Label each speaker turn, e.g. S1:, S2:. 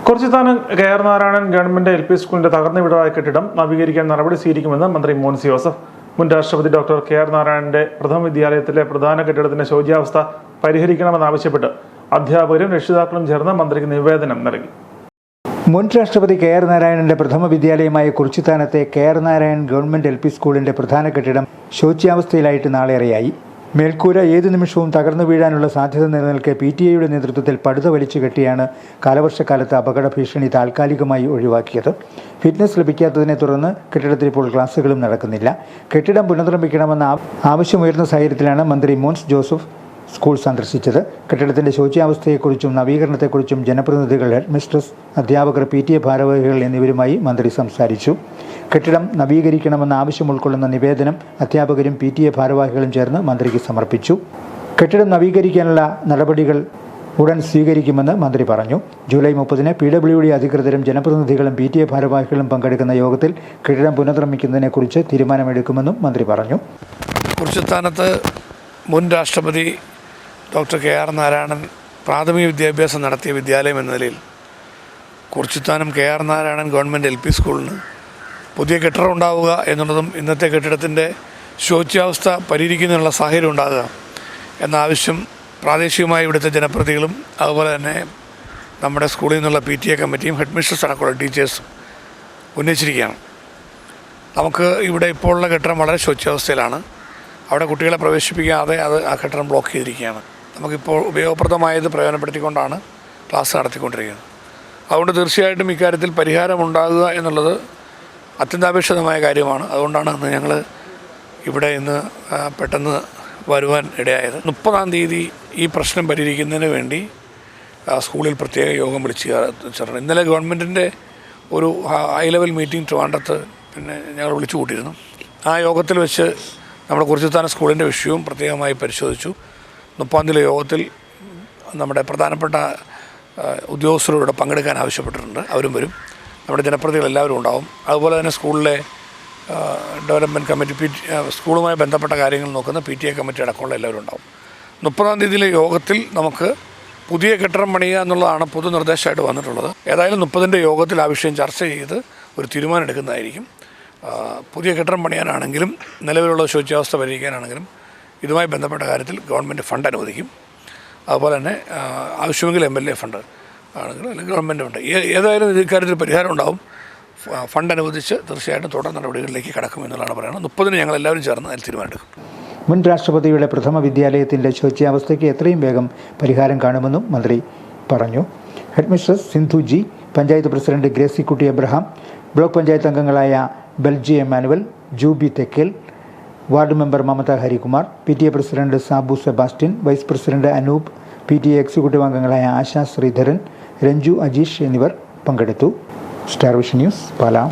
S1: Kurichithanam K R. Narayanan government LP. സ്കൂളിന്റെ തകർന്നു വീടായ കെട്ടിടം നവീകരിക്കാൻ നടപടി സ്വീകരിക്കുമെന്ന് മന്ത്രി മോൻസ് ജോസഫ്. മുൻ രാഷ്ട്രപതി ഡോക്ടർ കെ.ആർ. നാരായണന്റെ പ്രഥമ വിദ്യാലയത്തിലെ പ്രധാന കെട്ടിടത്തിന്റെ ശോച്യാവസ്ഥ പരിഹരിക്കണമെന്നാവശ്യപ്പെട്ട് അധ്യാപകരും രക്ഷിതാക്കളും ചേർന്ന് മന്ത്രിക്ക് നിവേദനം നൽകി.
S2: മുൻ രാഷ്ട്രപതി കെ.ആർ. നാരായണന്റെ പ്രഥമ വിദ്യാലയമായ കുറിച്ചിത്താനത്തെ കെ.ആർ. Narayanan government LP. സ്കൂളിന്റെ പ്രധാന കെട്ടിടം ശോച്യാവസ്ഥയിലായിട്ട് നാളേറെയായി. മേൽക്കൂര ഏതു നിമിഷവും തകർന്നു വീഴാനുള്ള സാധ്യത നിലനിൽക്കെ PTA-യുടെ നേതൃത്വത്തിൽ പടുത വലിച്ചു കെട്ടിയാണ് കാലവർഷക്കാലത്ത് അപകട ഭീഷണി താൽക്കാലികമായി ഒഴിവാക്കിയത്. ഫിറ്റ്നസ് ലഭിക്കാത്തതിനെ തുടർന്ന് കെട്ടിടത്തിൽ ഇപ്പോൾ ക്ലാസുകളും നടക്കുന്നില്ല. കെട്ടിടം പുനർനിർമ്മിക്കണമെന്ന ആവശ്യമുയർന്ന സാഹചര്യത്തിലാണ് മന്ത്രി മോൻസ് ജോസഫ് സ്കൂൾ സന്ദർശിച്ചത്. കെട്ടിടത്തിന്റെ ശോച്യാവസ്ഥയെക്കുറിച്ചും നവീകരണത്തെക്കുറിച്ചും ജനപ്രതിനിധികൾ, ഹെഡ്മിസ്ട്രസ്, അധ്യാപകർ, PTA ഭാരവാഹികൾ എന്നിവരുമായി മന്ത്രി സംസാരിച്ചു. കെട്ടിടം നവീകരിക്കണമെന്ന ആവശ്യം ഉൾക്കൊള്ളുന്ന നിവേദനം അധ്യാപകരും PTA ഭാരവാഹികളും ചേർന്ന് മന്ത്രിക്ക് സമർപ്പിച്ചു. കെട്ടിടം നവീകരിക്കാനുള്ള നടപടികൾ ഉടൻ സ്വീകരിക്കുമെന്ന് മന്ത്രി പറഞ്ഞു. ജൂലൈ 30-ന് PWD അധികൃതരും ജനപ്രതിനിധികളും PTA ഭാരവാഹികളും പങ്കെടുക്കുന്ന യോഗത്തിൽ കെട്ടിടം പുനർനിർമ്മിക്കുന്നതിനെക്കുറിച്ച് തീരുമാനമെടുക്കുമെന്നും മന്ത്രി പറഞ്ഞു.
S3: കുറിച്ചിത്താനത്ത് മുൻ രാഷ്ട്രപതി ഡോക്ടർ കെ.ആർ. നാരായണൻ പ്രാഥമിക വിദ്യാഭ്യാസം നടത്തിയ വിദ്യാലയം എന്ന നിലയിൽ Kurichithanam K R. Narayanan government LP. സ്കൂളിന് പുതിയ കെട്ടിടം ഉണ്ടാവുക എന്നുള്ളതും ഇന്നത്തെ കെട്ടിടത്തിൻ്റെ ശോച്യാവസ്ഥ പരിഹരിക്കുന്നതിനുള്ള സാഹചര്യം ഉണ്ടാകുക എന്ന ആവശ്യം പ്രാദേശികമായി ഇവിടുത്തെ ജനപ്രതിനിധികളും അതുപോലെ തന്നെ നമ്മുടെ സ്കൂളിൽ നിന്നുള്ള PTA കമ്മിറ്റിയും ഹെഡ്മിസ്ട്രസ് അടക്കമുള്ള ടീച്ചേഴ്സും ഉന്നയിച്ചിരിക്കുകയാണ്. നമുക്ക് ഇവിടെ ഇപ്പോൾ ഉള്ള കെട്ടിടം വളരെ ശോച്യാവസ്ഥയിലാണ്. അവിടെ കുട്ടികളെ പ്രവേശിപ്പിക്കാതെ ആ കെട്ടിടം ബ്ലോക്ക് ചെയ്തിരിക്കുകയാണ്. നമുക്കിപ്പോൾ ഉപയോഗപ്രദമായത് പ്രയോജനപ്പെടുത്തിക്കൊണ്ടാണ് ക്ലാസ് നടത്തിക്കൊണ്ടിരിക്കുന്നത്. അതുകൊണ്ട് തീർച്ചയായിട്ടും ഇക്കാര്യത്തിൽ പരിഹാരമുണ്ടാകുക എന്നുള്ളത് അത്യന്താപേക്ഷിതമായ കാര്യമാണ്. അതുകൊണ്ടാണ് ഞങ്ങൾ ഇവിടെ ഇന്ന് പെട്ടെന്ന് വരുവാൻ ഇടയായത്. 30-ാം തീയതി ഈ പ്രശ്നം പരിഹരിക്കുന്നതിന് വേണ്ടി സ്കൂളിൽ പ്രത്യേക യോഗം വിളിച്ച് ചേർന്നു. ഇന്നലെ ഗവൺമെൻറ്റിൻ്റെ ഒരു ഹൈ ലെവൽ മീറ്റിംഗ് ട്രിവാൻഡ്രത്ത് ഞങ്ങൾ വിളിച്ചു കൂട്ടിയിരുന്നു. ആ യോഗത്തിൽ വെച്ച് നമ്മുടെ കുറിച്ചിത്താനം സ്കൂളിൻ്റെ വിഷയവും പ്രത്യേകമായി പരിശോധിച്ചു. 30-ാം തീയതി യോഗത്തിൽ നമ്മുടെ പ്രധാനപ്പെട്ട ഉദ്യോഗസ്ഥരോട് പങ്കെടുക്കാൻ ആവശ്യപ്പെട്ടിട്ടുണ്ട്. അവരും വരും. നമ്മുടെ ജനപ്രതിനിധികൾ എല്ലാവരും ഉണ്ടാവും. അതുപോലെ തന്നെ സ്കൂളിലെ ഡെവലപ്മെൻറ്റ് കമ്മിറ്റി, സ്കൂളുമായി ബന്ധപ്പെട്ട കാര്യങ്ങൾ നോക്കുന്ന PTA കമ്മിറ്റി അടക്കമുള്ള എല്ലാവരും ഉണ്ടാവും. 30-ാം തീയതിയിലെ യോഗത്തിൽ നമുക്ക് പുതിയ കെട്ടിടം പണിയുക എന്നുള്ളതാണ് പൊതു നിർദ്ദേശമായിട്ട് വന്നിട്ടുള്ളത്. ഏതായാലും 30-ൻ്റെ യോഗത്തിൽ ആ വിഷയം ചർച്ച ചെയ്ത് ഒരു തീരുമാനം എടുക്കുന്നതായിരിക്കും. പുതിയ കെട്ടിടം പണിയാനാണെങ്കിലും നിലവിലുള്ള ശോച്യാവസ്ഥ പരിഹരിക്കാനാണെങ്കിലും ഇതുമായി ബന്ധപ്പെട്ട കാര്യത്തിൽ ഗവൺമെൻറ് ഫണ്ട് അനുവദിക്കും. അതുപോലെ തന്നെ ആവശ്യമെങ്കിൽ MLA ഫണ്ട് ആണെങ്കിലും അല്ലെങ്കിൽ ഗവൺമെൻറ് ഫണ്ട്, ഏതായാലും ഇക്കാര്യത്തിൽ പരിഹാരം ഉണ്ടാവും. ഫണ്ട് അനുവദിച്ച് തീർച്ചയായിട്ടും തുടർ നടപടികളിലേക്ക് കടക്കുമെന്നുള്ളതാണ് പറയുന്നത്. 30-ന് ഞങ്ങൾ എല്ലാവരും ചേർന്ന് അതിൽ തീരുമാനമെടുക്കും.
S2: മുൻ രാഷ്ട്രപതിയുടെ പ്രഥമ വിദ്യാലയത്തിൻ്റെ ശോച്യാവസ്ഥയ്ക്ക് എത്രയും വേഗം പരിഹാരം കാണുമെന്നും മന്ത്രി പറഞ്ഞു. Headmistress Sindhu ji, panchayat president Gracykutty Abraham, block panchayat അംഗങ്ങളായ Belji Emmanuel, Jubi Thekkel, ward member Mamata Harikumar, PTA president Sabu Sebastian, vice president Anoop, PTA executive അംഗങ്ങളായ ആശാ ശ്രീധരൻ, രഞ്ജു അജീഷ് എന്നിവർ പങ്കെടുത്തു. Star vision news, Pala.